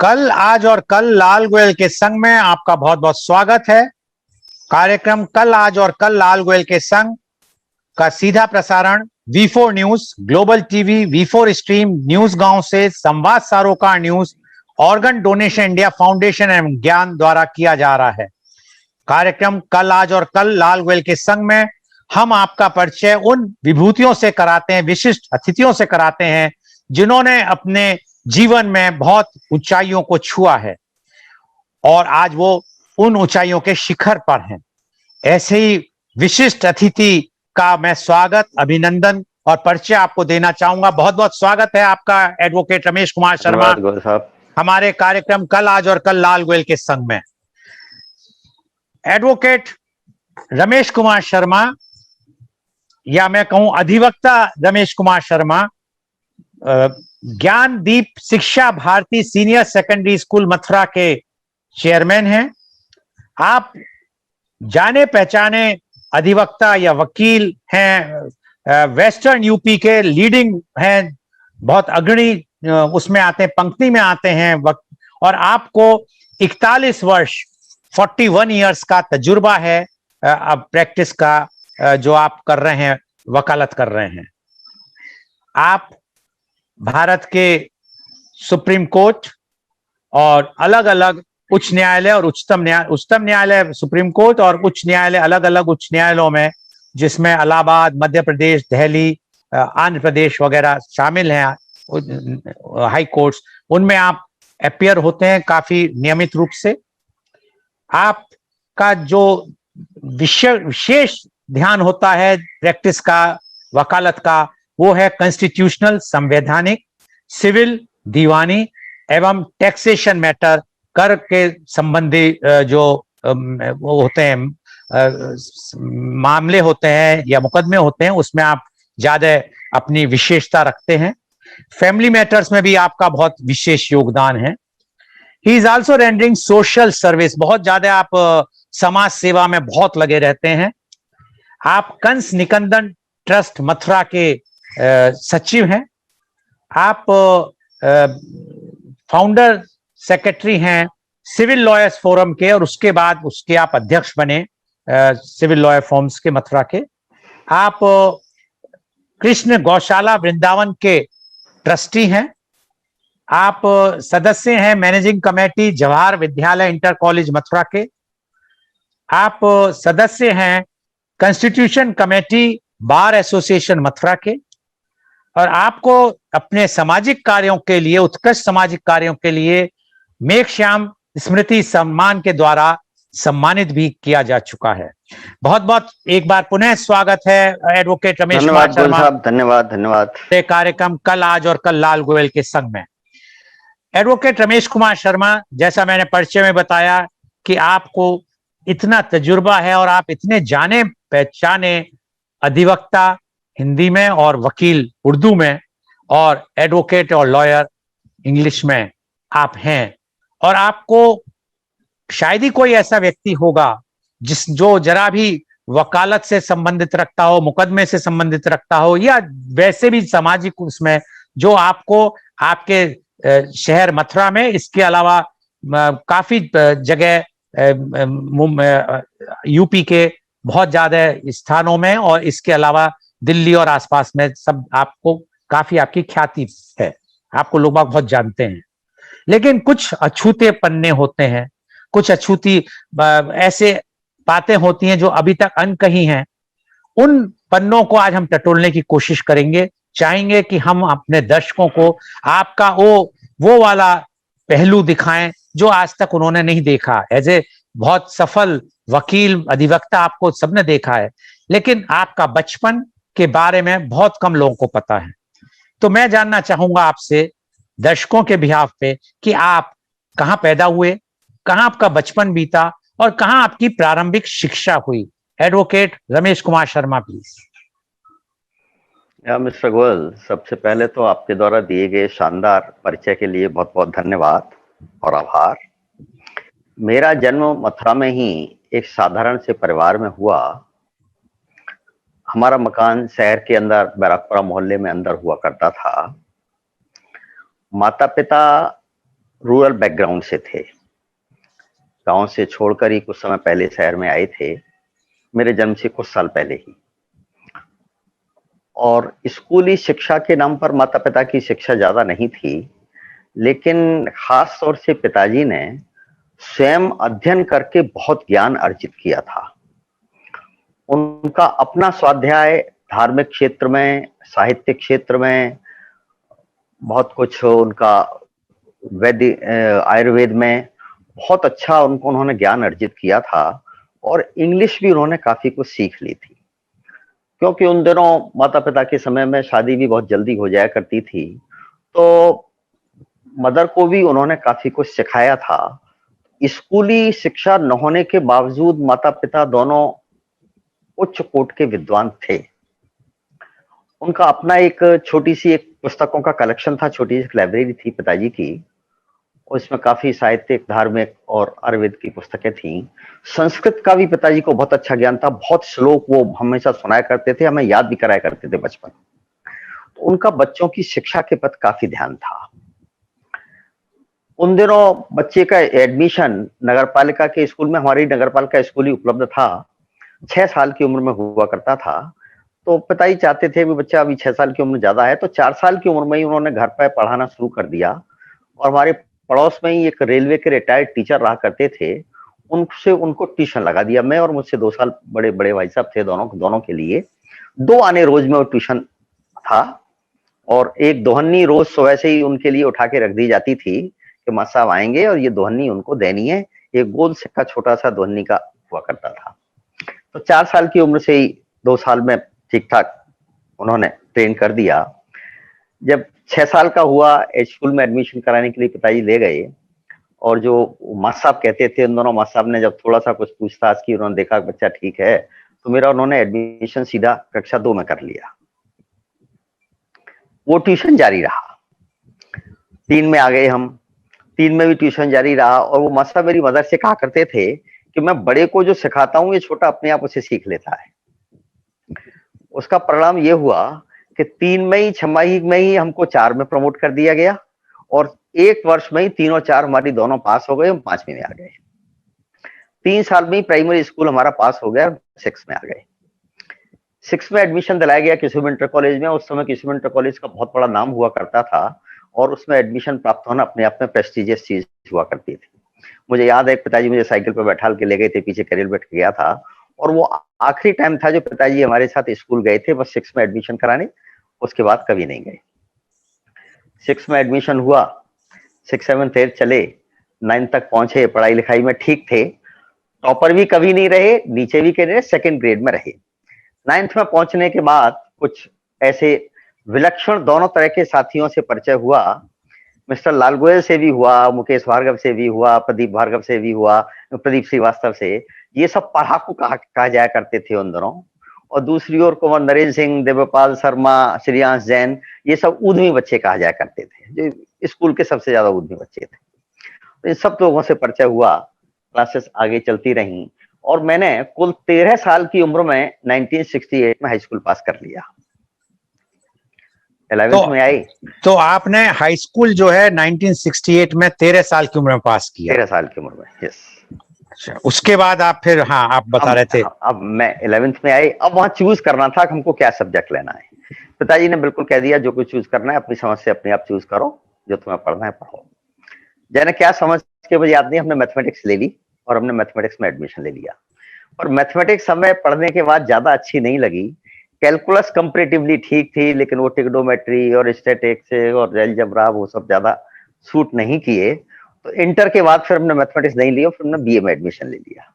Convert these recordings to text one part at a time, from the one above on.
कल आज और कल लाल गोयल के संग में आपका बहुत बहुत स्वागत है। कार्यक्रम कल आज और कल लाल गोयल के संग का सीधा प्रसारण V4 news, global TV, V4 stream, news गांव से, संवाद सारोकार news, organ donation India foundation एवं ज्ञान द्वारा किया जा रहा है। कार्यक्रम कल आज और कल लाल गोयल के संग में हम आपका परिचय उन विभूतियों से कराते हैं, विशिष्ट अतिथियों से कराते हैं जिन्होंने अपने जीवन में बहुत ऊंचाइयों को छुआ है और आज वो उन ऊंचाइयों के शिखर पर हैं। ऐसे ही विशिष्ट अतिथि का मैं स्वागत, अभिनंदन और परिचय आपको देना चाहूंगा। बहुत बहुत स्वागत है आपका एडवोकेट रमेश कुमार शर्मा साहब हमारे कार्यक्रम कल आज और कल लाल गोयल के संग में। एडवोकेट रमेश कुमार शर्मा या मैं कहूं अधिवक्ता Ramesh Kumar Sharma Gyandeep Shiksha Bharti senior secondary school Mathura के चेयरमैन हैं। आप जाने पहचाने अधिवक्ता या वकील हैं, वेस्टर्न यूपी के लीडिंग हैं, बहुत अग्रणी उसमें आते हैं, पंक्ति में आते हैं और आपको 41 वर्ष 41 इयर्स का तजुर्बा है अब प्रैक्टिस का, जो आप कर रहे हैं, वकालत कर रहे हैं। आप भारत के सुप्रीम कोर्ट और अलग अलग उच्च न्यायालय और उच्चतम न्यायालय, सुप्रीम कोर्ट और उच्च न्यायालय, अलग अलग उच्च न्यायालयों में, जिसमें इलाहाबाद, मध्य प्रदेश, दिल्ली, आंध्र प्रदेश वगैरह शामिल हैं, हाई कोर्ट्स, उनमें आप अपीयर होते हैं काफी नियमित रूप से। आपका जो विशेष ध्यान होता है प्रैक्टिस का, वकालत का, वो है कॉन्स्टिट्यूशनल, संवैधानिक, सिविल, दीवानी एवं टैक्सेशन मैटर, कर के संबंधी जो वो होते हैं, मामले होते हैं या मुकदमे होते हैं, उसमें आप ज्यादा अपनी विशेषता रखते हैं। फैमिली मैटर्स में भी आपका बहुत विशेष योगदान है। He is also rendering social service, बहुत ज्यादा आप समाज सेवा में बहुत लगे रहते हैं। आप कंस निकंदन ट्रस्ट मथुरा के सचिव हैं। आप फाउंडर सेक्रेटरी हैं सिविल लॉयर्स फोरम के, और उसके बाद उसके आप अध्यक्ष बने सिविल लॉयर फोरम्स के मथुरा के। आप कृष्ण गौशाला वृंदावन के ट्रस्टी हैं। आप सदस्य हैं मैनेजिंग कमेटी जवाहर विद्यालय इंटर कॉलेज मथुरा के। आप सदस्य हैं constitution committee bar association Mathura के, और आपको अपने सामाजिक कार्यों के लिए, उत्कृष्ट सामाजिक कार्यों के लिए मेघश्याम स्मृति सम्मान के द्वारा सम्मानित भी किया जा चुका है। बहुत बहुत एक बार पुनः स्वागत है एडवोकेट रमेश कुमार शर्मा। धन्यवाद। कार्यक्रम कल आज और कल लाल गोयल के संग में। एडवोकेट रमेश कुमार शर्मा, जैसा मैंने परिचय में बताया कि आपको इतना तजुर्बा है और आप इतने जाने पहचाने अधिवक्ता हिंदी में और वकील उर्दू में और एडवोकेट और लॉयर इंग्लिश में आप हैं, और आपको शायद ही कोई ऐसा व्यक्ति होगा जो जरा भी वकालत से संबंधित रखता हो, मुकदमे से संबंधित रखता हो, या वैसे भी सामाजिक उसमें, जो आपको आपके शहर मथुरा में, इसके अलावा काफी जगह यूपी के बहुत ज्यादा स्थानों में और इसके अलावा दिल्ली और आसपास में सब आपको काफी, आपकी ख्याति है, आपको लोग बहुत जानते हैं। लेकिन कुछ अछूते पन्ने होते हैं, कुछ अछूती ऐसे बातें होती हैं जो अभी तक अनकही हैं। उन पन्नों को आज हम टटोलने की कोशिश करेंगे। चाहेंगे कि हम अपने दर्शकों को आपका वो वाला पहलू दिखाएं जो आज तक उन्होंने नहीं देखा। एज ए बहुत सफल वकील, अधिवक्ता आपको सबने देखा है, लेकिन आपका बचपन के बारे में बहुत कम लोगों को पता है। तो मैं जानना चाहूंगा आपसे, दर्शकों के बिहाफ पे, कि आप कहां पैदा हुए, कहां आपका बचपन बीता और कहां आपकी प्रारंभिक शिक्षा हुई। Advocate Ramesh Kumar Sharma, please. Mister Goyal, सबसे पहले तो आपके द्वारा दिए गए शानदार परिचय के लिए बहुत बहुत धन्यवाद और आभार। मेरा जन्म मथुरा में ही एक साधारण से परिवार में हुआ। हमारा मकान शहर के अंदर बैराकपुरा मोहल्ले में अंदर हुआ करता था। माता पिता रूरल बैकग्राउंड से थे, गांव से छोड़कर ही कुछ समय पहले शहर में आए थे, मेरे जन्म से कुछ साल पहले ही। और स्कूली शिक्षा के नाम पर माता पिता की शिक्षा ज्यादा नहीं थी, लेकिन खास तौर से पिताजी ने स्वयं अध्ययन करके बहुत ज्ञान अर्जित किया था। उनका अपना स्वाध्याय धार्मिक क्षेत्र में, साहित्य क्षेत्र में बहुत कुछ, उनका आयुर्वेद में बहुत अच्छा उन्होंने ज्ञान अर्जित किया था। और इंग्लिश भी उन्होंने काफी कुछ सीख ली थी, क्योंकि उन दिनों माता पिता के समय में शादी भी बहुत जल्दी हो जाया करती थी, तो मदर को भी उन्होंने काफी कुछ सिखाया था। स्कूली शिक्षा न होने के बावजूद माता पिता दोनों उच्च कोटि के विद्वान थे। उनका अपना एक छोटी सी एक पुस्तकों का कलेक्शन था, छोटी सी लाइब्रेरी थी पिताजी की। उसमें काफी साहित्यिक, धार्मिक और आयुर्वेद की पुस्तकें थीं। संस्कृत का भी पिताजी को बहुत अच्छा ज्ञान था, बहुत श्लोक वो हमेशा सुनाया करते थे, हमें याद भी कराया करते थे बचपन। तो उनका बच्चों की शिक्षा के प्रति काफी ध्यान था। उन दिनों बच्चे का एडमिशन नगर पालिका के स्कूल में, हमारी नगर पालिका स्कूल ही उपलब्ध था, 6 साल की उम्र में हुआ करता था। तो पिताजी चाहते थे भी बच्चा अभी 6 साल की उम्र ज्यादा है, तो 4 साल की उम्र में ही उन्होंने घर पर पढ़ाना शुरू कर दिया। और हमारे पड़ोस में ही एक रेलवे के रिटायर्ड टीचर रहा करते थे, उनसे उनको ट्यूशन लगा दिया। मैं और मुझसे 2 साल बड़े बड़े भाई साहब थे, दोनों के लिए 2 आने रोज में वो ट्यूशन था। और एक दोहन्नी रोज सुबह से ही उनके लिए उठा के रख दी जाती थी कि माँ साहब आएंगे और ये दोहन्नी उनको देनी है। एक गोल सिक्का छोटा सा दोहन्नी का हुआ करता था। तो 4 साल की उम्र से ही 2 साल में ठीक ठाक उन्होंने ट्रेन कर दिया। जब 6 साल का हुआ, स्कूल में एडमिशन कराने के लिए पिताजी ले गए, और जो माँ साहब कहते थे, उन दोनों माँ साहब ने जब थोड़ा सा कुछ पूछताछ की, उन्होंने देखा बच्चा ठीक है, तो मेरा उन्होंने एडमिशन सीधा कक्षा 2 में कर लिया। वो ट्यूशन जारी रहा, 3 में आ गए हम, 3 में भी ट्यूशन जारी रहा। और वो माँ साहब मेरी मदर से कहा करते थे कि मैं बड़े को जो सिखाता हूँ, ये छोटा अपने आप उसे सीख लेता है। उसका परिणाम ये हुआ कि 3 में ही, 6 में ही हमको 4 में प्रमोट कर दिया गया, और 1 वर्ष में ही 3 और 4 हमारी दोनों पास हो गए, हम 5वीं में आ गए। 3 साल में ही प्राइमरी स्कूल हमारा पास हो गया, 6 में आ गए। 6 में एडमिशन दिलाया गया किशोर इंटर कॉलेज में। उस समय किशोर इंटर कॉलेज का बहुत बड़ा नाम हुआ करता था, और उसमें एडमिशन प्राप्त होना अपने आप में प्रेस्टिजियस चीज हुआ करती थी। मुझे याद है पिताजी मुझे साइकिल पर बैठा के ले गए थे, पीछे कैरियर बैठ के गया था, और वो आखिरी टाइम था जो पिताजी हमारे साथ स्कूल गए थे, बस 6 में एडमिशन कराने। उसके बाद कभी नहीं गए। 6 में एडमिशन हुआ, 6, 7, 8 चले, 9 तक पहुंचे, पढ़ाई लिखाई में ठीक थे, टॉपर भी कभी नहीं रहे, नीचे भी कहीं रहे, 2nd ग्रेड में रहे। 9th में पहुंचने के बाद कुछ ऐसे विलक्षण दोनों तरह के साथियों से परिचय हुआ। मिस्टर लाल गोयल से भी हुआ, मुकेश भार्गव से भी हुआ, प्रदीप भार्गव से भी हुआ, प्रदीप श्रीवास्तव से। ये सब पढ़ाकू कहा जाया करते थे उन दिनों। और दूसरी ओर कुमार नरेंद्र सिंह, देवपाल शर्मा, श्रेयांश जैन, ये सब ऊधमी बच्चे कहा जाया करते थे, जो स्कूल के सबसे ज्यादा ऊधमी बच्चे थे। तो इन सब लोगों से परिचय हुआ, क्लासेस आगे चलती रहीं, और मैंने कुल 13 साल की उम्र में 1968 में हाई स्कूल पास कर लिया। 11th में आई। तो आपने हाई स्कूल जो है 1968 में 13 साल की उम्र में पास किया? 13 साल की उम्र में, यस। अच्छा, उसके बाद आप फिर, हाँ आप बता रहे थे। अब मैं 11th में आई। अब वहां चूज करना था कि हमको क्या सब्जेक्ट लेना है। पिताजी ने बिल्कुल कह दिया जो कुछ चूज करना है अपनी समझ से अपने आप चूज करो, जो तुम्हें पढ़ना है पढ़ो। जाने क्या समझ के मुझे याद नहीं, हमने मैथमेटिक्स ले ली और हमने मैथमेटिक्स में एडमिशन ले लिया। और मैथमेटिक्स हमें पढ़ने के बाद ज्यादा अच्छी नहीं लगी। कैलकुलस कंपैरेटिवली ठीक थी, लेकिन वो ट्रिग्नोमेट्री और स्टैटिक्स और अलजेब्रा वो सब ज्यादा सूट नहीं किए। तो इंटर के बाद फिर हमने मैथमेटिक्स नहीं लिया, फिर हमने बीए में एडमिशन ले लिया।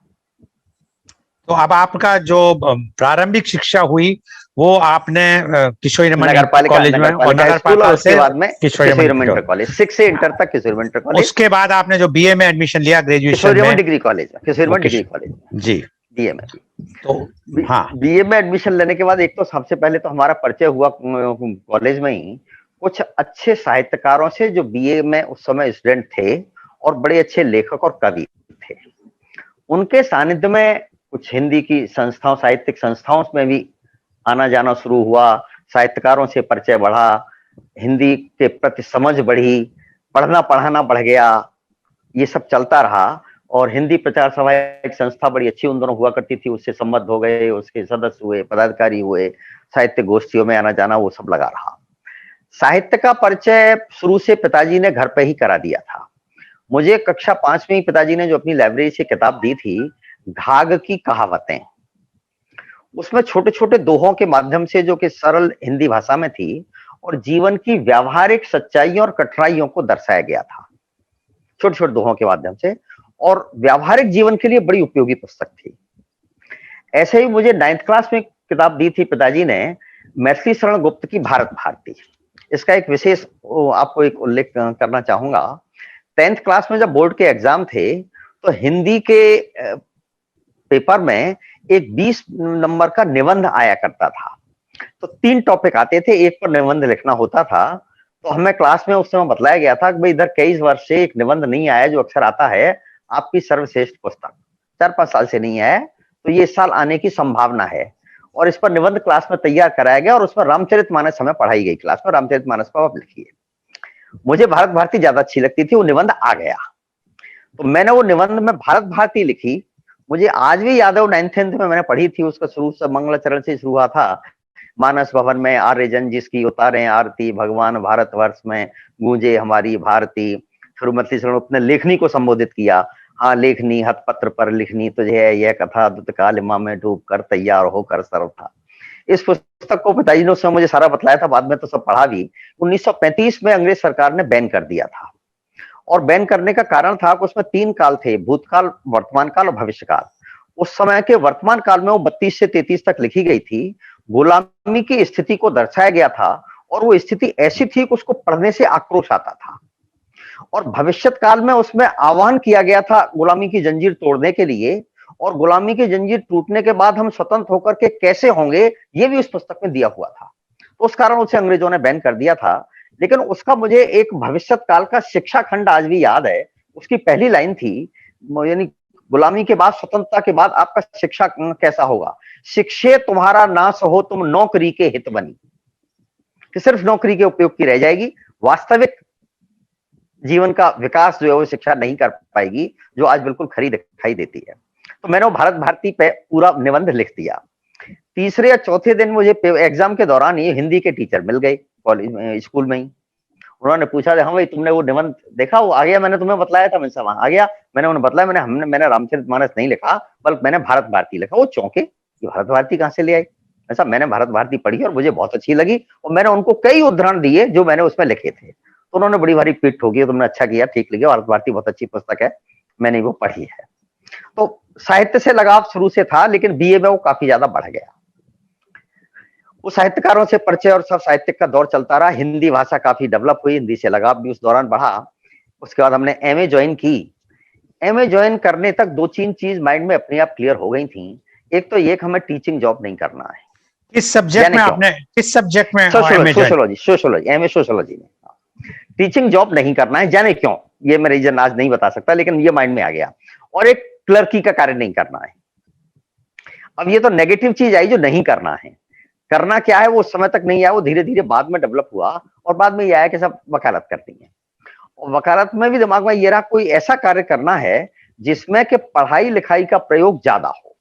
तो अब आपका जो प्रारंभिक शिक्षा हुई वो आपने किशोरी रमन कॉलेज में, और नगर पालिका से बाद में किशोरी रमन कॉलेज, 6 से इंटर तक किशोरी रमन कॉलेज। उसके बाद आपने जो बीए में एडमिशन लिया, ग्रेजुएशन में डिग्री कॉलेज, किशोरी रमन डिग्री कॉलेज जी, बीए में। तो हाँ, बीए में एडमिशन लेने के बाद एक तो सबसे पहले तो हमारा परिचय हुआ कॉलेज में ही कुछ अच्छे साहित्यकारों से, जो बीए में उस समय स्टूडेंट थे और बड़े अच्छे लेखक और कवि थे। उनके सानिध्य में कुछ हिंदी की संस्थाओं, साहित्यिक संस्थाओं में भी आना जाना शुरू हुआ। साहित्यकारों से परिचय बढ़ा, हिंदी के प्रति समझ बढ़ी, पढ़ना पढ़ाना बढ़ गया, ये सब चलता रहा। और हिंदी प्रचार सभा एक संस्था बड़ी अच्छी उन दोनों हुआ करती थी, उससे संबद्ध हो गए, उसके सदस्य हुए, पदाधिकारी हुए, साहित्य गोष्ठियों में आना जाना वो सब लगा रहा। साहित्य का परिचय शुरू से पिताजी ने घर पे ही करा दिया था। मुझे कक्षा 5 में ही पिताजी ने जो अपनी लाइब्रेरी से किताब दी थी, घाघ की कहावतें, उसमें छोटे छोटे दोहों के माध्यम से, जो कि सरल हिंदी भाषा में थी, और जीवन की व्यावहारिक सच्चाइयों और कठिनाइयों को दर्शाया गया था छोटे छोटे दोहों के माध्यम से, और व्यावहारिक जीवन के लिए बड़ी उपयोगी पुस्तक थी। ऐसे ही मुझे 9th क्लास में किताब दी थी पिताजी ने, मैथिली शरण गुप्त की भारत भारती। इसका एक विशेष आपको एक उल्लेख करना चाहूंगा। 10th क्लास में जब बोर्ड के एग्जाम थे, तो हिंदी के पेपर में एक 20 नंबर का निबंध आया करता था। तो 3 टॉपिक आते थे, एक पर निबंध लिखना होता था। तो हमें क्लास में उस समय बतलाया गया था कि भाई इधर 23 वर्ष से एक निबंध नहीं आया जो अक्सर आता है, आपकी सर्वश्रेष्ठ पुस्तक 4-5 साल से नहीं आया, तो ये इस साल आने की संभावना है। और इस पर निबंध क्लास में तैयार कराया गया, और उसमें रामचरितमानस हमें पढ़ाई गई क्लास में, रामचरितमानस को आप लिखिए। मुझे भारत भारती ज्यादा अच्छी लगती थी, वो निबंध आ गया, तो मैंने वो निबंध में भारत भारती लिखी। मुझे आज भी याद है, वो 9th में मैंने पढ़ी थी, उसका शुरू से मंगलाचरण से शुरू हुआ था। मानस भवन में आर्य जन जिसकी उतारे आरती, भगवान भारतवर्ष में गूंजे हमारी भारती। फिर मैथिली शरण गुप्त ने लेखनी को संबोधित किया, हाँ लेखनी हथपत्र पर लिखनी तुझे यह कथा दुत कालिमा में डूब कर तैयार होकर सर्व था। इस पुस्तक को पिताजी ने उस समय मुझे सारा बतलाया था, बाद में तो सब पढ़ा भी। 1935 में अंग्रेज सरकार ने बैन कर दिया था, और बैन करने का कारण था कि उसमें 3 काल थे, भूतकाल, वर्तमान काल और भविष्य काल। उस समय के वर्तमान काल में वो 32 से 33 तक लिखी गई थी, गुलामी की स्थिति को दर्शाया गया था, और वो स्थिति ऐसी थी कि उसको पढ़ने से आक्रोश आता था। और भविष्यत काल में उसमें आह्वान किया गया था गुलामी की जंजीर तोड़ने के लिए, और गुलामी की जंजीर टूटने के बाद हम स्वतंत्र होकर के कैसे होंगे, ये भी उस पुस्तक में दिया हुआ था। तो उस कारण उसे अंग्रेजों ने बैन कर दिया था। लेकिन उसका मुझे एक भविष्यत काल का शिक्षा खंड आज भी याद है। उसकी पहली लाइन थी, यानी गुलामी के बाद, स्वतंत्रता के बाद आपका शिक्षा कैसा होगा, शिक्षे तुम्हारा नाश हो तुम नौकरी के हित बनी, कि सिर्फ नौकरी के उपयोग की रह जाएगी, वास्तविक जीवन का विकास जो है वो शिक्षा नहीं कर पाएगी, जो आज बिल्कुल खरी दिखाई देती है। तो मैंने वो भारत भारती पे पूरा निबंध लिख दिया। तीसरे या चौथे दिन मुझे एग्जाम के दौरान ये हिंदी के टीचर मिल गए कॉलेज में, स्कूल में ही। उन्होंने पूछा, हाँ भाई तुमने वो निबंध देखा, वो आ गया, मैंने तुम्हें बतलाया था, मैं वहां आ गया। मैंने उन्हें बतलाया, मैंने रामचरितमानस नहीं लिखा, बल्कि मैंने भारत भारती लिखा। वो चौंके कि भारत भारती कहाँ से ले आई। ऐसा, मैंने भारत भारती पढ़ी और मुझे बहुत अच्छी लगी, और मैंने उनको कई उदाहरण दिए जो मैंने उसमें लिखे थे। तो उन्होंने बड़ी भारी पीठ ठोकी, तुमने अच्छा किया, ठीक लिखा, भारत भारती बहुत अच्छी पुस्तक है, मैंने वो पढ़ी है। तो साहित्य से लगाव शुरू से था, लेकिन बीए में वो काफी ज्यादा बढ़ गया। वो साहित्यकारों से परिचय और सब साहित्यिक का दौर चलता रहा। हिंदी भाषा काफी डेवलप हुई, हिंदी से लगाव भी उस दौरान बढ़ा। उसके बाद हमने एमए ज्वाइन की। एमए ज्वाइन करने तक 2-3 चीज माइंड में अपने आप क्लियर हो गई थी। एक तो ये कि हमें टीचिंग जॉब नहीं करना है। किस सब्जेक्ट में आपने, किस सब्जेक्ट में? सोशियोलॉजी, एमए सोशियोलॉजी में। टीचिंग जॉब नहीं करना है, जाने क्यों, ये मैं रीजन आज नहीं बता सकता, लेकिन ये माइंड में आ गया। और एक क्लर्की का कार्य नहीं करना है। अब ये तो नेगेटिव चीज आई जो नहीं करना है। करना क्या है वो उस समय तक नहीं आया, वो धीरे धीरे बाद में डेवलप हुआ, और बाद में ये आया कि सब वकालत करनी है। और वकालत में भी दिमाग में ये रहा, कोई ऐसा कार्य करना है जिसमें कि पढ़ाई लिखाई का प्रयोग ज्यादा हो।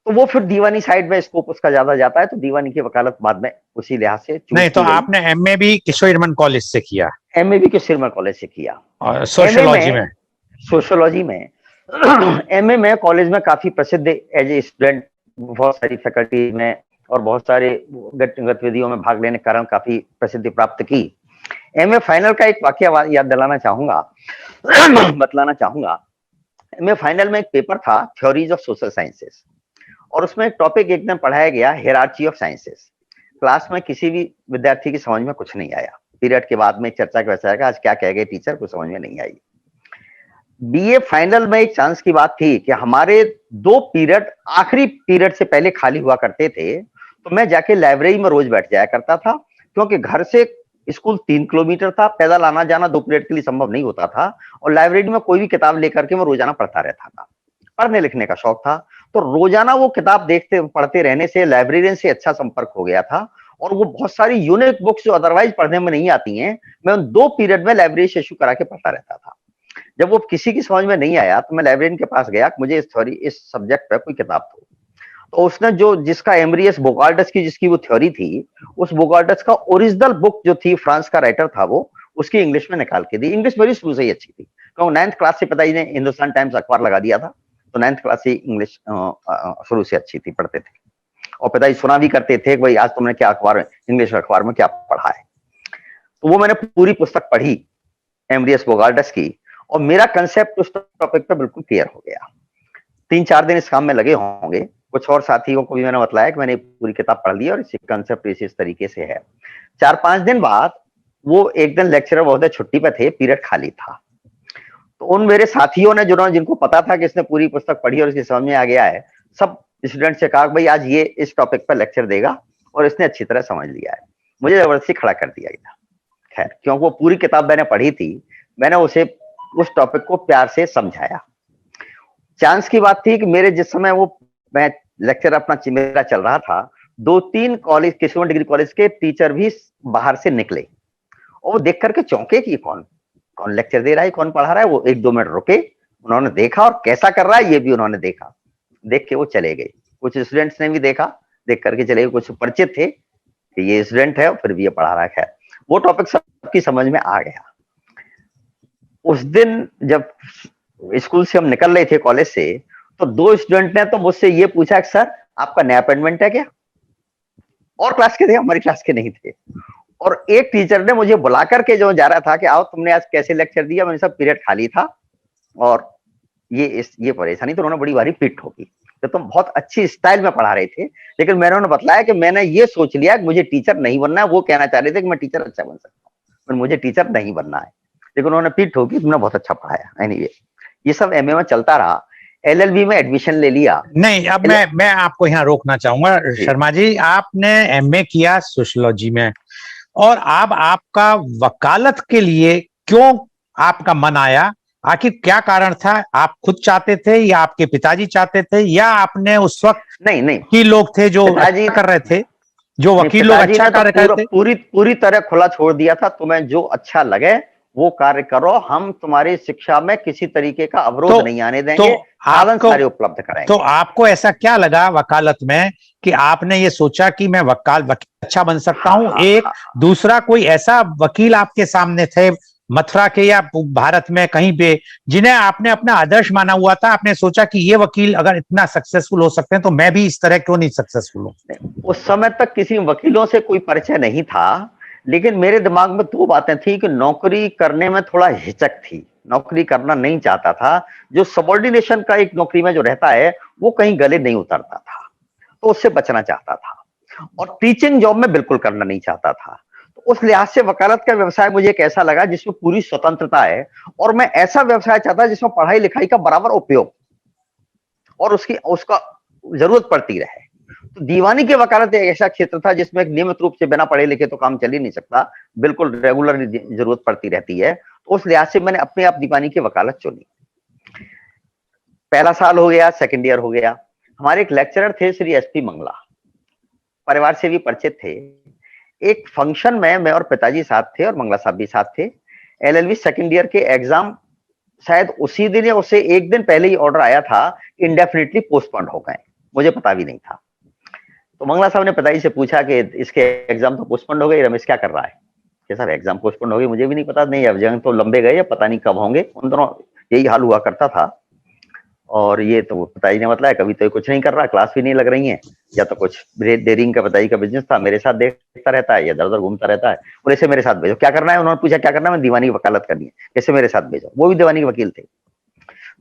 तो वो फिर दीवानी साइड में स्कोप उसका ज्यादा जाता है, तो दीवानी की वकालत बाद में उसी लिहाज से नहीं। तो आपने एमए भी किशोर कॉलेज से किया? एमए भी किशोर कॉलेज से किया। और सोशियोलॉजी में एमए में कॉलेज में काफी प्रसिद्ध एज ए स्टूडेंट, बहुत सारी फैकल्टी में और बहुत सारे गतिविधियों में भाग लेने के कारण काफी प्रसिद्धि प्राप्त की। एमए फाइनल का एक वाकया याद दिलाना चाहूंगा, बतलाना चाहूंगा। एमए फाइनल में एक पेपर था, थ्योरीज ऑफ सोशल साइंसेस, और उसमें एक टॉपिक एक दिन पढ़ाया गया, हायरार्की ऑफ साइंसेस। क्लास में किसी भी विद्यार्थी की समझ में कुछ नहीं आया। पीरियड के बाद में चर्चा के वैसा आज क्या कह गए टीचर, को समझ में नहीं आई। बीए फाइनल में एक चांस की बात थी कि हमारे 2 पीरियड आखिरी पीरियड से पहले खाली हुआ करते थे, तो मैं जाके लाइब्रेरी में रोज बैठ जाया करता था, क्योंकि घर से स्कूल 3 किलोमीटर था, पैदल आना जाना 2 पीरियड के लिए संभव नहीं होता था, और लाइब्रेरी में कोई भी किताब लेकर के मैं रोजाना पढ़ता रहता था। पढ़ने लिखने का शौक था, तो रोजाना वो किताब देखते पढ़ते रहने से लाइब्रेरियन से अच्छा संपर्क हो गया था, और वो बहुत सारी यूनिक बुक्स जो अदरवाइज पढ़ने में नहीं आती हैं, मैं उन 2 पीरियड में लाइब्रेरी से इश्यू करा के पढ़ता रहता था। जब वो किसी की समझ में नहीं आया तो मैं लाइब्रेरियन के पास गया, मुझे इस सब्जेक्ट पे कोई किताब दो। तो उसने जिसका एमरियस बोगार्डस की जिसकी वो थ्योरी थी, उस बोगार्डस का ओरिजिनल बुक जो थी, फ्रांस का राइटर था वो, उसकी इंग्लिश में निकाल के दी। इंग्लिश मेरी शुरू से ही अच्छी थी, क्योंकि 9th क्लास से पिताजी ने हिंदुस्तान टाइम्स अखबार लगा दिया था, तो 9th क्लास से इंग्लिश शुरू से अच्छी थी, पढ़ते थे। और पिताजी सुना भी करते थे कि भाई आज तुमने क्या अखबार, इंग्लिश अखबार में क्या पढ़ा है। तो वो मैंने पूरी पुस्तक पढ़ी एमरियस बोगार्डस की, और मेरा कंसेप्ट उस टॉपिक पे बिल्कुल क्लियर हो गया। 3-4 दिन इस काम में लगे होंगे, कुछ और साथियों को भी मैंने बताया कि मैंने पूरी किताब पढ़ ली और इसी कंसेप्ट इस तरीके से है। 4-5 दिन बाद वो एक दिन लेक्चरर महोदय छुट्टी पे थे, पीरियड खाली था। तो उन मेरे साथियों ने, जिनको पता था कि इसने पूरी पुस्तक पढ़ी और इसकी समझ में आ गया है, सब स्टूडेंट से कहा भाई आज ये इस टॉपिक पर लेक्चर देगा, और इसने अच्छी तरह समझ लिया है। मुझे जबरदस्ती खड़ा कर दिया गया। खैर, क्योंकि वो पूरी किताब मैंने पढ़ी थी, मैंने उसे उस टॉपिक को प्यार से समझाया। चांस की बात थी कि मेरे जिस समय मैं लेक्चर अपना मेरा चल रहा था, 2-3 कॉलेज, किशोर डिग्री कॉलेज के टीचर भी बाहर से निकले, और वो देख करके चौंके कि कौन लेक्चर दे रहा है, कौन पढ़ा रहा है। वो 1-2 मिनट रुके, उन्होंने देखा, और कैसा कर रहा है ये भी उन्होंने देखा। देख के वो चले गए। कुछ स्टूडेंट्स ने भी देखा, देख करके चले गए। कुछ परिचित थे कि ये स्टूडेंट है और फिर भी ये पढ़ा रहा है। वो टॉपिक सबकी समझ में आ गया। उस दिन जब स्कूल से हम निकल रहे थे कॉलेज से, तो 2 स्टूडेंट ने तो मुझसे ये पूछा कि सर आपका नया अपॉइंटमेंट है क्या? और क्लास के थे, हमारी क्लास के नहीं थे। और एक टीचर ने मुझे बुला करके जो जा रहा था कि आओ तुमने आज कैसे लेक्चर दिया, मैंने सब पीरियड खाली था और ये परेशानी, तो उन्होंने बड़ी भारी पीठ ठोकी। तो तुम बहुत अच्छी स्टाइल में पढ़ा रहे थे, लेकिन मैंने उन्हें बतलाया कि मैंने ये सोच लिया कि मुझे टीचर नहीं बनना है। वो कहना चाह रहे थे कि मैं टीचर अच्छा बन सकता हूँ, पर मुझे टीचर नहीं बनना है। लेकिन उन्होंने पीठ ठोकी, तुमने बहुत अच्छा पढ़ाया। एनीवे, ये सब एमए में चलता रहा। एलएलबी में एडमिशन ले लिया। नहीं, अब मैं आपको यहाँ रोकना चाहूंगा शर्मा जी। आपने एमए किया सोशियोलॉजी में, और अब आपका वकालत के लिए क्यों आपका मन आया? आखिर क्या कारण था? आप खुद चाहते थे, या आपके पिताजी चाहते थे, या आपने उस वक्त नहीं की लोग थे जो अच्छा कर रहे थे, जो वकील लोग अच्छा कार्य करते थे? पूरी तरह खुला छोड़ दिया था, तुम्हें जो अच्छा लगे वो कार्य करो, हम तुम्हारी शिक्षा में किसी तरीके का अवरोध नहीं आने देंगे, साधन सारे उपलब्ध कराएंगे। तो आपको ऐसा क्या लगा वकालत में कि आपने ये सोचा कि मैं वकील अच्छा बन सकता हूं? एक दूसरा कोई ऐसा वकील आपके सामने थे मथुरा के या भारत में कहीं पे, जिन्हें आपने अपना आदर्श माना हुआ था? आपने सोचा कि ये वकील अगर इतना सक्सेसफुल हो सकते हैं तो मैं भी इस तरह क्यों नहीं सक्सेसफुल हूं? उस समय तक किसी वकीलों से कोई परिचय नहीं था, लेकिन मेरे दिमाग में 2 बातें थी कि नौकरी करने में थोड़ा हिचक थी, नौकरी करना नहीं चाहता था। जो सबऑर्डिनेशन का एक नौकरी में जो रहता है, वो कहीं गले नहीं उतरता था, तो उससे बचना चाहता था। और टीचिंग जॉब में बिल्कुल करना नहीं चाहता था। तो उस लिहाज से वकालत का व्यवसाय मुझे एक ऐसा लगा जिसमें पूरी स्वतंत्रता है, और मैं ऐसा व्यवसाय चाहता जिसमें पढ़ाई लिखाई का बराबर उपयोग और उसका जरूरत पड़ती रहे। तो दीवानी की वकालत एक ऐसा क्षेत्र था जिसमें एक नियमित रूप से बिना पढ़े लिखे तो काम चल ही नहीं सकता, बिल्कुल रेगुलर जरूरत पड़ती रहती है। तो उस लिहाज से मैंने अपने आप दीवानी की वकालत चुनी। पहला साल हो गया, सेकंड ईयर हो गया। हमारे एक लेक्चरर थे श्री एसपी मंगला, परिवार से भी परिचित थे। एक फंक्शन में मैं और पिताजी साथ थे और मंगला साहब भी साथ थे। एलएलबी सेकंड ईयर के एग्जाम शायद उसी दिन या उससे एक दिन पहले ही ऑर्डर आया था, इंडेफिनिटली पोस्टपोन्ड हो गए, मुझे पता भी नहीं था। तो मंगला साहब ने पिताजी से पूछा कि इसके एग्जाम तो पोस्टपोन्ड हो गए, रमेश क्या कर रहा है? कि सर एग्जाम पोस्टपोन्ड हो गए, मुझे भी नहीं पता, नहीं एग्जाम तो लंबे गए, पता नहीं कब होंगे। उन दोनों यही हाल हुआ करता था। और ये तो पिताजी ने बताया कभी तो कुछ नहीं कर रहा, क्लास भी नहीं लग रही है, या तो कुछ डेयरिंग का पिताजी का बिजनेस था, मेरे साथ देखता रहता है या इधर उधर घूमता रहता है। और ऐसे मेरे साथ भेजो, क्या करना है? उन्होंने पूछा क्या करना है? मैं दीवानी की वकालत करनी है, कैसे मेरे साथ भेजो। वो भी दीवानी के वकील थे।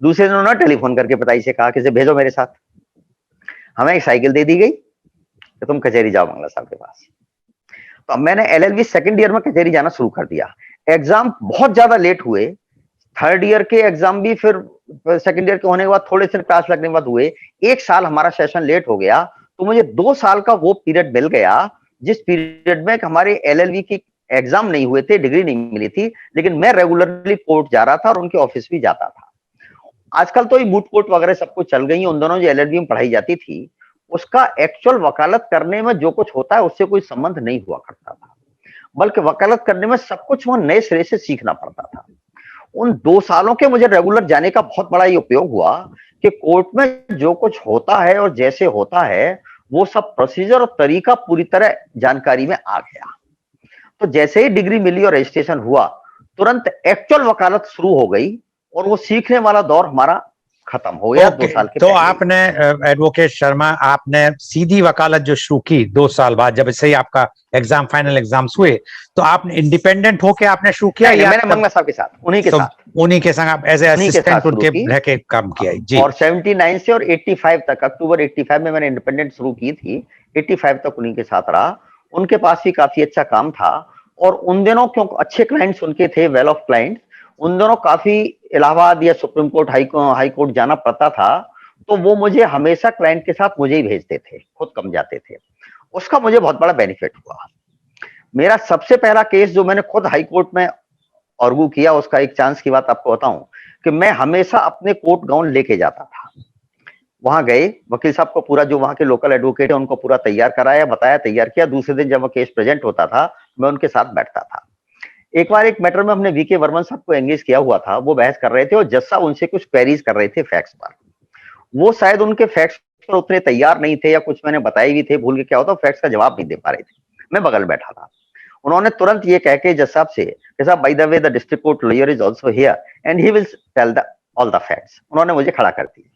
दूसरे दिन उन्होंने टेलीफोन करके पिताजी से कहा कि भेजो मेरे साथ। हमें एक साइकिल दे दी गई कि तुम कचहरी जाओ मंगला साहब के पास। तो अब मैंने एलएलबी सेकंड ईयर में कचहरी जाना शुरू कर दिया। एग्जाम बहुत ज्यादा लेट हुए। थर्ड ईयर के एग्जाम भी फिर सेकंड ईयर के होने के बाद थोड़े से क्लास लगने के बाद हुए। 1 साल हमारा सेशन लेट हो गया, तो मुझे 2 साल का वो पीरियड मिल गया जिस पीरियड में हमारे एलएलबी की एग्जाम नहीं हुए थे, डिग्री नहीं मिली थी, लेकिन मैं रेगुलरली कोर्ट जा रहा था और उनके ऑफिस भी जाता था। आजकल तो ये मूट कोर्ट वगैरह सब कुछ चल गई है। उन दोनों जो एलएलबी में पढ़ाई जाती थी, उसका एक्चुअल वकालत करने में जो कुछ होता है उससे कोई संबंध नहीं हुआ करता था, बल्कि वकालत करने में सब कुछ वहां नए सिरे से सीखना पड़ता था। उन 2 सालों के मुझे रेगुलर जाने का बहुत बड़ा ये उपयोग हुआ कि कोर्ट में जो कुछ होता है और जैसे होता है वो सब प्रोसीजर और तरीका पूरी तरह जानकारी में आ गया। तो जैसे ही डिग्री मिली और रजिस्ट्रेशन हुआ, तुरंत एक्चुअल वकालत शुरू हो गई और वो सीखने वाला दौर हमारा खत्म हो गया 2 साल के तो पहले। आपने एडवोकेट शर्मा, आपने सीधी वकालत जो शुरू की 2 साल बाद, जब से ही आपका एग्जाम, फाइनल एग्जाम्स हुए, तो आपने इंडिपेंडेंट होके आपने शुरू किया नहीं, या मैंने मंगला साहब के साथ, उन्हीं के तो साथ, उन्हीं के संग आप एज ए उन्हीं के साथ असिस्टेंट शुरू उनके की रह के काम किया? जी। और 79 से और 85 तक, अक्टूबर 85 में मैंने इंडिपेंडेंट शुरू की थी, 85 तक उन्हीं के साथ रहा। उनके पास भी काफी अच्छा काम था और उन दिनों क्यों अच्छे क्लाइंट्स उनके थे, वेल ऑफ क्लाइंट, उन दिनों काफी इलाहाबाद या सुप्रीम कोर्ट, हाई कोर्ट जाना पड़ता था, तो वो मुझे हमेशा क्लाइंट के साथ मुझे ही भेजते थे, खुद कम जाते थे। उसका मुझे बहुत बड़ा बेनिफिट हुआ। मेरा सबसे पहला केस जो मैंने खुद हाई कोर्ट में आर्गू किया, उसका एक चांस की बात आपको बताऊं कि मैं हमेशा अपने कोर्ट गाउन लेके जाता था। वहां गए, वकील साहब को पूरा, जो वहां के लोकल एडवोकेट है उनको पूरा तैयार कराया, बताया, तैयार किया। दूसरे दिन जब वो केस प्रेजेंट होता था, मैं उनके साथ बैठता था। एक बार एक मैटर में हमने वीके वर्मन साहब को एंगेज किया हुआ था, वो बहस कर रहे थे और जज साहब उनसे कुछ क्वेरीज कर रहे थे फैक्ट्स पर। वो शायद उनके फैक्ट्स पर उतने तैयार नहीं थे या कुछ मैंने बताए भी थे, भूल के क्या होता, फैक्ट्स का जवाब नहीं दे पा रहे थे। मैं बगल बैठा था। उन्होंने तुरंत ये कह के जज साहब से, साहब by the way the district court lawyer is also here and he will tell the all the facts. उन्होंने मुझे खड़ा कर दिया।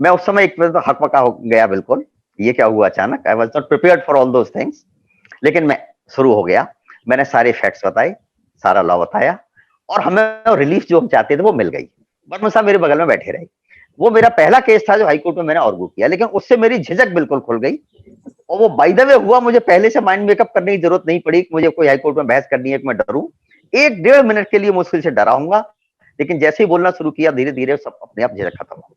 मैं उस समय एक तो हकपका हो गया बिल्कुल, ये क्या हुआ अचानक, I was not prepared for all those things. लेकिन मैं शुरू हो गया, मैंने सारे फैक्ट्स बताए, सारा लॉ बताया और हमें रिलीफ जो हम चाहते थे वो मिल गई। वर्मा साहब मेरे बगल में बैठे रहे। वो मेरा पहला केस था जो हाईकोर्ट में मैंने आर्गू किया, लेकिन उससे मेरी झिझक बिल्कुल खुल गई और वो बाय द वे हुआ, मुझे पहले से माइंड मेकअप करने की जरूरत नहीं पड़ी कि मुझे कोई हाईकोर्ट में बहस करनी है कि मैं डरूं। 1-1.5 मिनट के लिए मुश्किल से डरा हूंगा, लेकिन जैसे ही बोलना शुरू किया, धीरे धीरे सब अपने आप झिझक खत्म हो।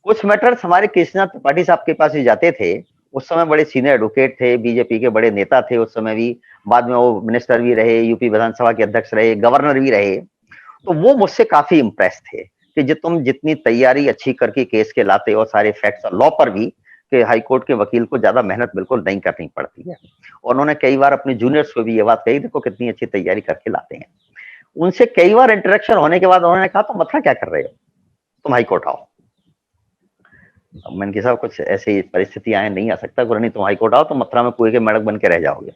कुछ मैटर्स हमारे केशनाथ त्रिपाठी साहब के पास भी जाते थे। उस समय बड़े सीनियर एडवोकेट थे, बीजेपी के बड़े नेता थे उस समय भी, बाद में वो मिनिस्टर भी रहे, यूपी विधानसभा के अध्यक्ष रहे, गवर्नर भी रहे। तो वो मुझसे काफी इंप्रेस थे कि जो तुम जितनी तैयारी अच्छी करके केस के लाते हो, सारे फैक्ट्स और लॉ पर भी, कि हाईकोर्ट के वकील को ज्यादा मेहनत बिल्कुल नहीं करनी पड़ती है। और उन्होंने कई बार अपने जूनियर्स को भी ये बात कही, देखो कितनी अच्छी तैयारी करके लाते हैं। उनसे कई बार इंटरेक्शन होने के बाद उन्होंने कहा, तुम मथुरा क्या कर रहे हो, तुम हाईकोर्ट आओ। मैंने साहब कुछ ऐसी परिस्थिति आए, नहीं आ सकता, नहीं तुम हाईकोर्ट आओ, तो मथुरा में कुएं के मेढक बन के रह जाओगे।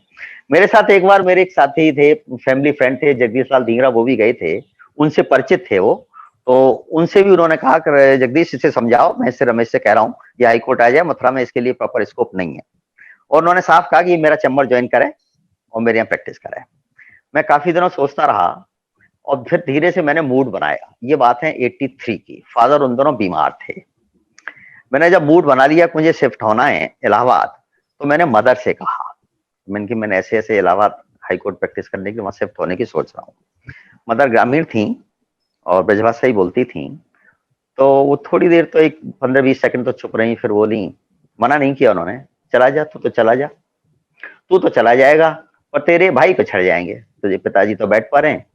मेरे साथ एक बार मेरे एक साथी थे, फैमिली फ्रेंड थे, जगदीश लाल ढींगरा, वो भी गए थे, उनसे परिचित थे वो। तो उनसे भी उन्होंने कहा कि जगदीश इसे समझाओ, मैं इससे रमेश से कह रहा हूँ ये हाईकोर्ट आ जाए, मथुरा में इसके लिए प्रॉपर स्कोप नहीं है। और उन्होंने साफ कहा कि मेरा चैम्बर ज्वाइन करे और मेरे यहाँ प्रैक्टिस करे। मैं काफी दिनों सोचता रहा और फिर धीरे से मैंने मूड बनाया। ये बात है 83 की, फादर उन दोनों बीमार थे। मैंने जब मूड बना लिया मुझे शिफ्ट होना है इलाहाबाद, तो मैंने मदर से कहा, मैंने ऐसे ऐसे इलाहाबाद हाईकोर्ट प्रैक्टिस करने की, वहां शिफ्ट होने की सोच रहा हूँ। मदर ग्रामीण थी और ब्रजभाषा ही बोलती थी, तो वो थोड़ी देर तो एक 15-20 सेकंड तो चुप रही, फिर बोली, मना नहीं किया उन्होंने, चला जा तू, तो चला जा, तू तो चला जाएगा और तेरे भाई पिछड़ जाएंगे, तुझे पिताजी तो बैठ पा रहे हैं,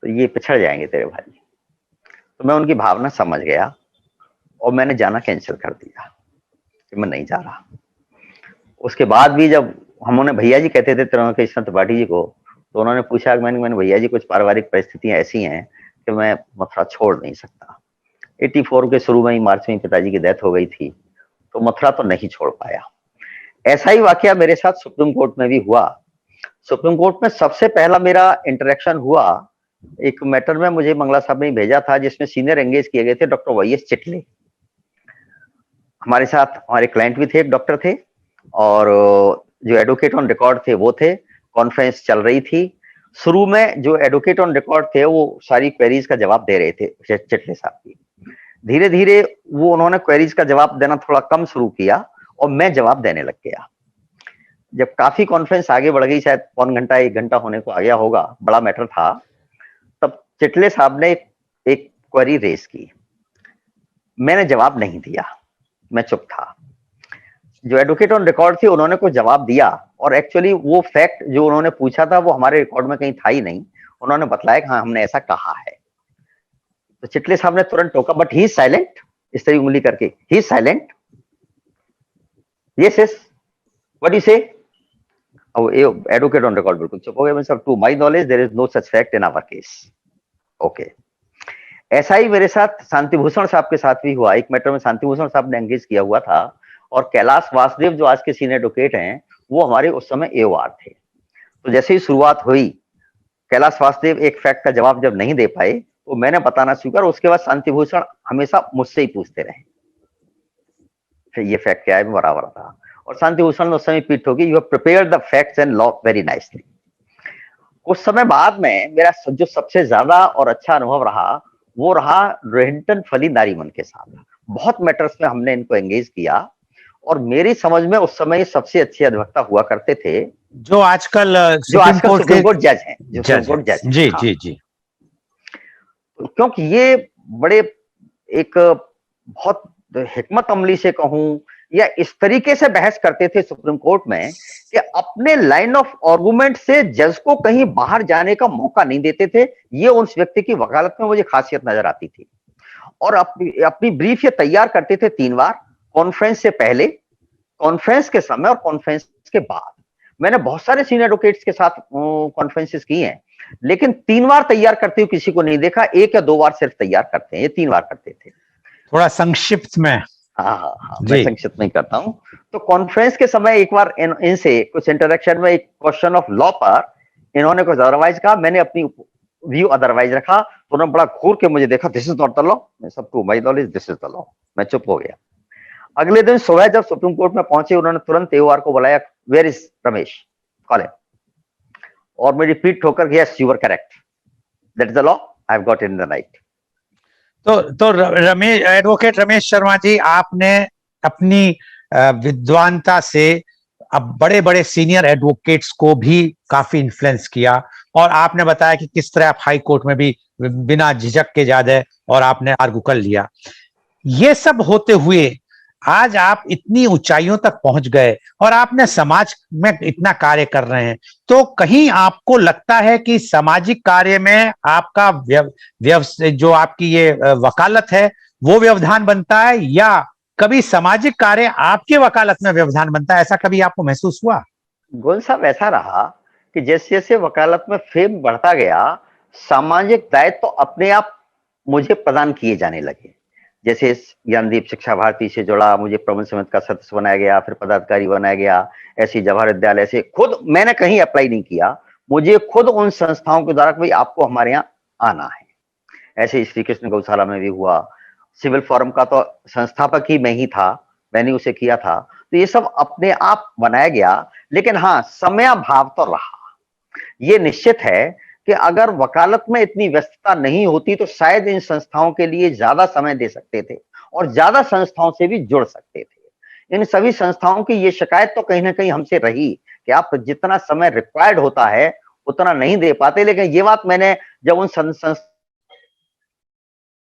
तो ये पिछड़ जाएंगे तेरे भाई। तो मैं उनकी भावना समझ गया और मैंने जाना कैंसिल कर दिया कि मैं नहीं जा रहा। उसके बाद भी जब हम उन्हें भैया जी कहते थे कृष्ण त्रिपाठी जी को, तो उन्होंने पूछा, मैंने भैया जी कुछ पारिवारिक परिस्थितियां ऐसी हैं कि मैं मथुरा छोड़ नहीं सकता। 84 के शुरू में ही, मार्च में पिताजी की डेथ हो गई थी, तो मथुरा तो नहीं छोड़ पाया। ऐसा ही वाकया मेरे साथ सुप्रीम कोर्ट में भी हुआ। सुप्रीम कोर्ट में सबसे पहला मेरा इंटरेक्शन हुआ एक मैटर में, मुझे मंगला साहब ने भेजा था, जिसमें सीनियर एंगेज किए गए थे डॉक्टर वाई.एस. चिटले। हमारे साथ हमारे क्लाइंट भी थे, एक डॉक्टर थे, और जो एडवोकेट ऑन रिकॉर्ड थे वो थे। कॉन्फ्रेंस चल रही थी। शुरू में जो एडवोकेट ऑन रिकॉर्ड थे वो सारी क्वेरीज का जवाब दे रहे थे चिटले साहब की। धीरे धीरे वो उन्होंने क्वेरीज का जवाब देना थोड़ा कम शुरू किया और मैं जवाब देने लग गया। जब काफी कॉन्फ्रेंस आगे बढ़ गई, शायद पौन घंटा 1 घंटा होने को आ गया होगा, बड़ा मैटर था, तब चिटले साहब ने एक क्वेरी रेज की। मैंने जवाब नहीं दिया, मैं चुप था। जो एडवोकेट ऑन रिकॉर्ड थी उन्होंने कुछ जवाब दिया और एक्चुअली वो फैक्ट जो उन्होंने पूछा था वो हमारे रिकॉर्ड में कहीं था ही नहीं। उन्होंने बताया कि हाँ हमने ऐसा कहा है। तो चिटले साहब ने तुरंत टोका, बट ही साइलेंट, इस तरह उंगली करके, ही silent. Yes, yes. What do you say? Oh, advocate on record बिल्कुल चुप हो गए। मतलब to my knowledge there is no such fact in our case. Okay. ऐसा ही मेरे साथ शांति भूषण साहब के साथ भी हुआ। एक मैटर में शांति भूषण साहब ने एंगेज किया हुआ था और कैलाश वासुदेव जो आज के सीनियर एडवोकेट हैं वो हमारे उस समय एओआर थे। तो जैसे ही शुरुआत हुई, कैलाश वासुदेव एक फैक्ट का जवाब जब नहीं दे पाए तो मैंने बताना शुरू किया। उसके बाद शांति भूषण हमेशा मुझसे ही पूछते रहे फिर ये फैक्ट क्या है, बराबर था। और शांति भूषण ने उस समय पीठ ठोकी, you have prepared the facts and law very nicely. कुछ समय बाद में मेरा जो सबसे ज्यादा और अच्छा अनुभव रहा वो रहा रोहिंटन फली नारीमन के साथ। बहुत मैटर्स में हमने इनको एंगेज किया और मेरी समझ में उस समय सबसे अच्छे अधिवक्ता हुआ करते थे जो आजकल सुप्रीम कोर्ट जज हैं, जो सुप्रीम कोर्ट जज। जी जी जी। क्योंकि ये बड़े एक बहुत हिकमत अमली से कहूं या इस तरीके से बहस करते थे सुप्रीम कोर्ट में कि अपने लाइन ऑफ आर्गुमेंट से जज को कहीं बाहर जाने का मौका नहीं देते थे। ये उस व्यक्ति की वकालत में मुझे खासियत नजर आती थी। और अपनी ब्रीफ ये तैयार करते थे 3 बार, कॉन्फ्रेंस से पहले, कॉन्फ्रेंस के समय और कॉन्फ्रेंस के बाद। मैंने बहुत सारे सीनियर एडवोकेट्स के साथ कॉन्फ्रेंसेस की हैं, लेकिन 3 बार तैयार करते हुए किसी को नहीं देखा। 1 या 2 बार सिर्फ तैयार करते हैं, ये 3 बार करते थे। थोड़ा संक्षिप्त में। हाँ, मैं संक्षिप्त में करता हूं। तो कॉन्फ्रेंस के समय एक बार इनसे कुछ इंटरेक्शन में एक क्वेश्चन ऑफ लॉ पर इन्होंने कुछ अदरवाइज कहा, मैंने अपनी व्यू अदरवाइज रखा। तो उन्होंने बड़ा घूर के मुझे देखा, this is not the law. मैं सब to my knowledge this is the law. मैं चुप हो गया। अगले दिन सुबह जब सुप्रीम कोर्ट में पहुंचे, उन्होंने तुरंत एओआर को बुलाया, where is Ramesh, call him. और मैं रिपीट होकर, yes you are correct, that is the law, I have got in the night. तो रमेश, एडवोकेट रमेश शर्मा जी, आपने अपनी विद्वानता से अब बड़े बड़े सीनियर एडवोकेट्स को भी काफी इन्फ्लुएंस किया और आपने बताया कि किस तरह आप हाई कोर्ट में भी बिना झिझक के जाते और आपने आर्गू कर लिया। ये सब होते हुए आज आप इतनी ऊंचाइयों तक पहुंच गए और आपने समाज में इतना कार्य कर रहे हैं, तो कहीं आपको लगता है कि सामाजिक कार्य में आपका जो आपकी ये वकालत है वो व्यवधान बनता है या कभी सामाजिक कार्य आपके वकालत में व्यवधान बनता है? ऐसा कभी आपको महसूस हुआ? गोल साहब, ऐसा रहा कि जैसे जैसे वकालत में फेम बढ़ता गया, सामाजिक दायित्व तो अपने आप मुझे प्रदान किए जाने लगे। जैसे ज्ञानदीप शिक्षा भारती से जुड़ा, मुझे प्रबंध समिति का सदस्य बनाया गया, फिर पदाधिकारी बनाया गया। ऐसी जवाहर विद्यालय से खुद मैंने कहीं अप्लाई नहीं किया, मुझे खुद उन संस्थाओं के द्वारा भाई आपको हमारे यहाँ आना है। ऐसे श्री कृष्ण गौशाला में भी हुआ। सिविल फोरम का तो संस्थापक ही मैं ही था, मैंने उसे किया था। तो ये सब अपने आप बनाया गया। लेकिन हाँ, समयाभाव तो रहा। ये निश्चित है कि अगर वकालत में इतनी व्यस्तता नहीं होती तो शायद इन संस्थाओं के लिए ज्यादा समय दे सकते थे और ज्यादा संस्थाओं से भी जुड़ सकते थे। इन सभी संस्थाओं की ये शिकायत तो कहीं ना कहीं हमसे रही कि आप जितना समय रिक्वायर्ड होता है उतना नहीं दे पाते। लेकिन ये बात मैंने जब उन संस्था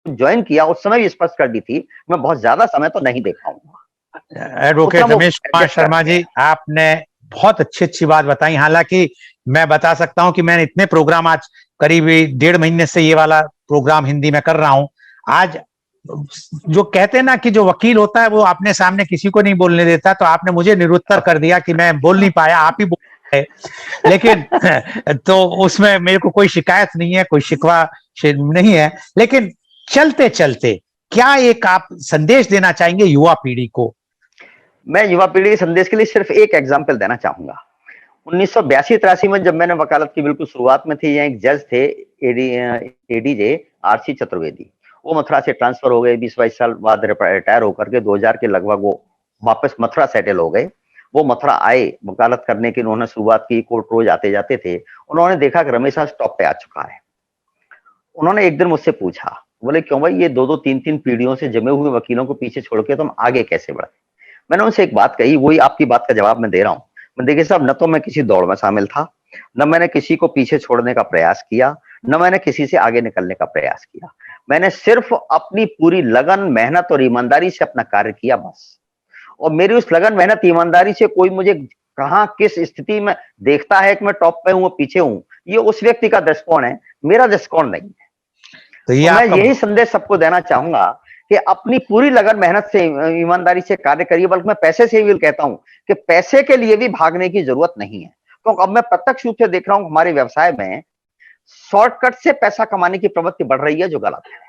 ज्वाइन किया उस समय भी स्पष्ट कर दी थी, मैं बहुत ज्यादा समय तो नहीं दे पाऊंगा। एडवोकेट रमेश कुमार शर्मा जी, आपने बहुत अच्छी बात बताई। हालांकि मैं बता सकता हूं कि मैंने इतने प्रोग्राम आज करीब 1.5 महीने से ये वाला प्रोग्राम हिंदी में कर रहा हूं। आज जो कहते हैं ना कि जो वकील होता है वो अपने सामने किसी को नहीं बोलने देता, तो आपने मुझे निरुत्तर कर दिया कि मैं बोल नहीं पाया, आप ही बोल रहे। लेकिन तो उसमें मेरे को कोई शिकायत नहीं है, कोई शिकवा नहीं है। लेकिन चलते चलते क्या एक आप संदेश देना चाहेंगे युवा पीढ़ी को? मैं युवा पीढ़ी के संदेश के लिए सिर्फ एक एग्जाम्पल देना चाहूंगा। 1982-83 में जब मैंने वकालत की बिल्कुल शुरुआत में थी, यहाँ एक जज थे एडीजे आरसी चतुर्वेदी। वो मथुरा से ट्रांसफर हो गए, 20-22 साल बाद रिटायर होकर के 2000 के लगभग वो वापस मथुरा सेटल हो गए। वो मथुरा आए वकालत करने की, उन्होंने शुरुआत की, कोर्ट रोज आते जाते थे। उन्होंने देखा कि रमेश स्टॉप पे आ चुका है। उन्होंने एक दिन मुझसे पूछा, बोले क्यों भाई, ये 2-2, 3-3 पीढ़ियों से जमे हुए वकीलों को पीछे छोड़ के तुम आगे कैसे बढ़े? मैंने उनसे एक बात कही, वही आपकी बात का जवाब मैं दे रहा हूं। मैं देखिए साहब, न तो मैं किसी दौड़ में शामिल था, न मैंने किसी को पीछे छोड़ने का प्रयास किया, न मैंने किसी से आगे निकलने का प्रयास किया। मैंने सिर्फ अपनी पूरी लगन, मेहनत और ईमानदारी से अपना कार्य किया, बस। और मेरी उस लगन, मेहनत, ईमानदारी से कोई मुझे कहां किस स्थिति में देखता है कि मैं टॉप पे हूं, पीछे हूं, ये उस व्यक्ति का दृष्टिकोण है, मेरा दृष्टिकोण नहीं है। तो मैं यही संदेश सबको देना चाहूंगा कि अपनी पूरी लगन मेहनत से ईमानदारी से कार्य करिए, बल्कि मैं पैसे से भी कहता हूं कि पैसे के लिए भी भागने की जरूरत नहीं है। क्योंकि अब मैं प्रत्यक्ष रूप से देख रहा हूं हमारे व्यवसाय में शॉर्टकट से पैसा कमाने की प्रवृत्ति बढ़ रही है, जो गलत है।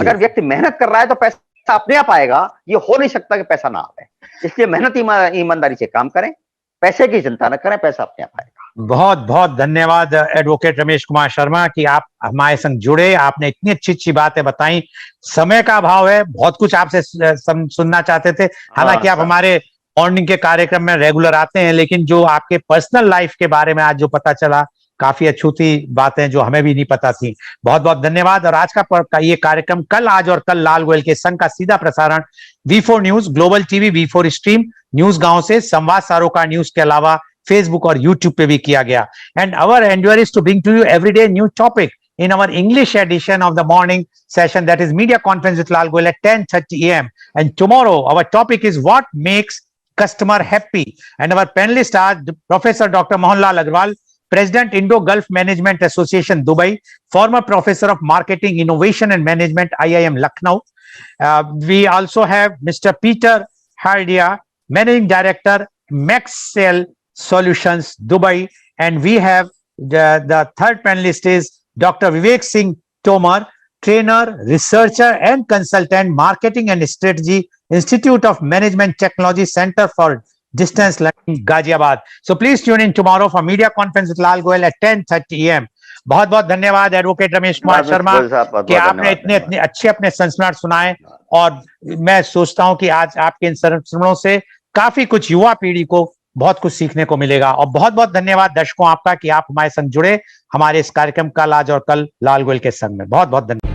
अगर व्यक्ति मेहनत कर रहा है तो पैसा अपने आप आएगा, ये हो नहीं सकता कि पैसा ना आए। इसलिए मेहनत ईमानदारी से काम करें, पैसे की चिंता न करें, पैसा अपने आप आएगा। बहुत बहुत धन्यवाद एडवोकेट रमेश कुमार शर्मा कि आप हमारे संग जुड़े, आपने इतनी अच्छी अच्छी बातें बताई। समय का अभाव है, बहुत कुछ आपसे सुनना चाहते थे, हालांकि आप हमारे मॉर्निंग के कार्यक्रम में रेगुलर आते हैं, लेकिन जो आपके पर्सनल लाइफ के बारे में आज जो पता चला, काफी अछूती बातें जो हमें भी नहीं पता थी। बहुत बहुत धन्यवाद। और आज का ये कार्यक्रम कल, आज और कल लाल गोयल के संघ का सीधा प्रसारण V4 news, global TV, V4 stream, news गांव से, संवाद सरोकार न्यूज के अलावा फेसबुक और यूट्यूब पे भी किया गया। And our endeavour is to bring to you everyday new topic in our English edition of the morning session, that is Media Conference with Lal Goyal at 10:30 a.m. And tomorrow our topic is what makes customer happy. And our panelists are Professor Dr. Mohanlal Agarwal, President Indo-Gulf Management Association, Dubai, former Professor of Marketing, Innovation and Management, IIM Lucknow. We also have Mr. Peter Hardia, Managing Director, Maxcel Solutions, Dubai. And we have the third panelist is Dr. Vivek Singh Tomar, trainer, researcher and consultant, Marketing and Strategy, Institute of Management Technology, Center for Distance Learning, Ghaziabad. So please tune in tomorrow for Media Conference with Lal Goyal at 10:30 a.m. बहुत बहुत धन्यवाद advocate Ramesh Kumar Sharma कि आपने इतने अच्छे अपने संस्मरण सुनाए। और मैं सोचता हूं कि आज आपके इन संस्मरणों से काफी कुछ युवा पीढ़ी को बहुत कुछ सीखने को मिलेगा। और बहुत बहुत धन्यवाद दर्शकों आपका कि आप हमारे संग जुड़े हमारे इस कार्यक्रम कल, आज और कल लाल गोयल के संग में। बहुत बहुत धन्यवाद।